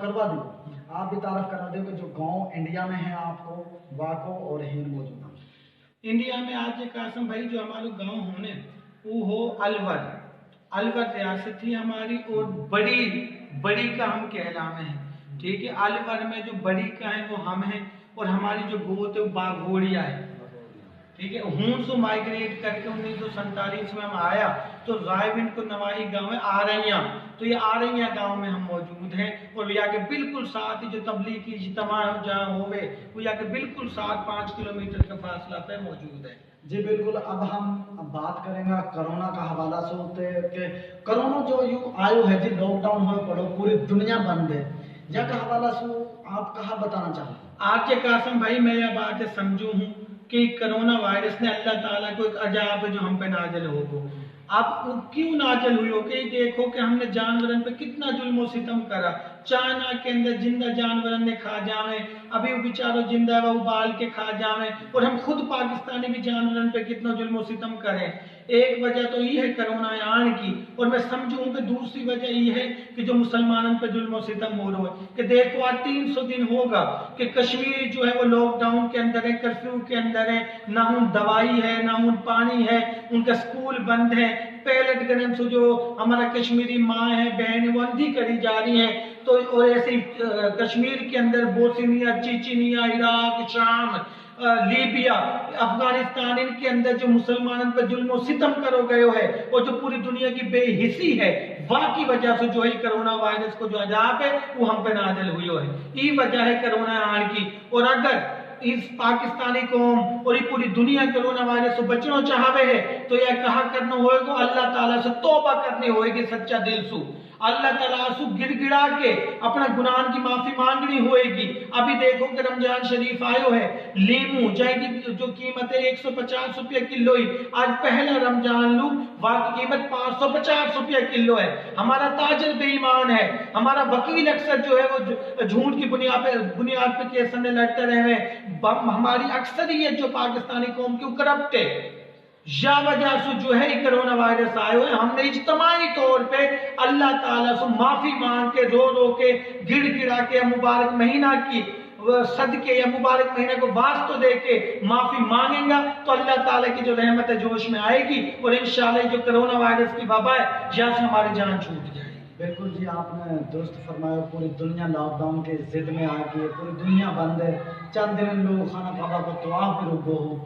करवा दी। आप भी तारफ करा दो कि जो गांव इंडिया में है आपको वाको और हिंद मौजूद है। इंडिया में आज ये कासम भाई जो हमारे गांव होने वो हो अलवर। अलवर रियासत थी हमारी और बड़ी बड़ी का हम कहलामे हैं, ठीक है। अलवर में जो बड़ी का है वो हम हैं और हमारी जो गोत है वो बाघोड़िया है, ठीक है। हूं से माइग्रेट करके 1947 में हम आया तो रायविंड को नवाही गांव है आरैया, तो ये आरैया गांव में हम मौजूद हैं और यहाँ के बिल्कुल साथ ही जो तबलीग की इज्तिमा जहाँ होवे वो यहाँ के बिल्कुल साथ 5 किलोमीटर का फासला पे मौजूद है। जी बिल्कुल। अब बात करेंगे कोरोना का हवाला से होते कि कोरोना जो यू आयो है जी लॉकडाउन हो पड़ो पूरी दुनिया बंद है, या का हवाला से आप कहाँ बताना चाहते हैं? आज के कासम भाई मैं यह बात समझू हूँ कि कोरोना वायरस ने अल्लाह ताला को एक अजाब जो हम पे नाजिल हो गो। अब वो क्यों नाजिल हुई हो कि देखो कि हमने जानवरन पे कितना जुल्म सितम करा। चाइना के अंदर जिंदा जानवरन ने खा जावे, अभी वो बेचारो जिंदा है वो उबाल के खा जावे, और हम खुद पाकिस्तानी भी जानवरन पे कितना जुल्म सितम करें। एक वजह तो ये है कोरोना आने की, और मैं समझूं कि दूसरी वजह ये है कि जो मुसलमानों पे जुल्म सितम हो रहा है कि देखो आज 300 दिन होगा कि कश्मीर जो है वो लॉकडाउन के अंदर है, कर्फ्यू के अंदर है, ना उन दवाई है ना उन पानी है, उनका स्कूल बंद है। पैलेट गन से जो हमारा कश्मीरी माँ है बहन वो अंधी करी जा रही है। तो और ऐसे कश्मीर के अंदर बोस्निया, चेचनिया, इराक, शाम, लीबिया, अफगानिस्तान, इनके अंदर जो मुसलमानों पर जुल्म सितम करो गयो है और जो पूरी दुनिया की बेहिसी है वहाँ की वजह से जो है कोरोना वायरस को जो अजाब है वो हम पे नाजिल हुई है। ये वजह है कोरोना आने की। और अगर इस पाकिस्तानी कौम और ये पूरी दुनिया कोरोना वायरस से बचना चाहवे है तो यह कहा करना होगा अल्लाह ताला से तौबा करनी होगी सच्चा दिल सु, अल्लाह ताला सु गिड़गिड़ा के अपना गुनाह की माफी मांगनी होएगी। अभी देखो कि रमजान शरीफ आयो है, लीमू जाएगी जो कीमत है 150 रुपये किलो ही, आज पहला रमजान लू वहाँ की कीमत 550 रुपये किलो है। हमारा ताजर बेईमान है, हमारा वकील अक्सर जो है वो झूठ की बुनियाद पे केस में लड़ते रहे। हमारी अक्सरियत जो पाकिस्तानी कौम की करप्ट है, या वजह से जो है कोरोना वायरस आयो है। हमने इज्तिमाई तौर पे अल्लाह ताला से माफी मांग के रो रो के गिड़गिड़ा के मुबारक महीना की सदके या मुबारक महीने को वास्तव दे के माफी मांगेगा तो अल्लाह ताला की जो रहमत है जोश में आएगी और इंशाल्लाह जो कोरोना वायरस की वबा है यहाँ से हमारी जान छूट जाएगी। बिल्कुल जी, आपने दुरुस्त फरमाया। पूरी दुनिया लॉकडाउन के जिद में आ गई है, पूरी दुनिया बंद है। चंद दिन लोग खाना काबा को तवाफ भी रुको हो।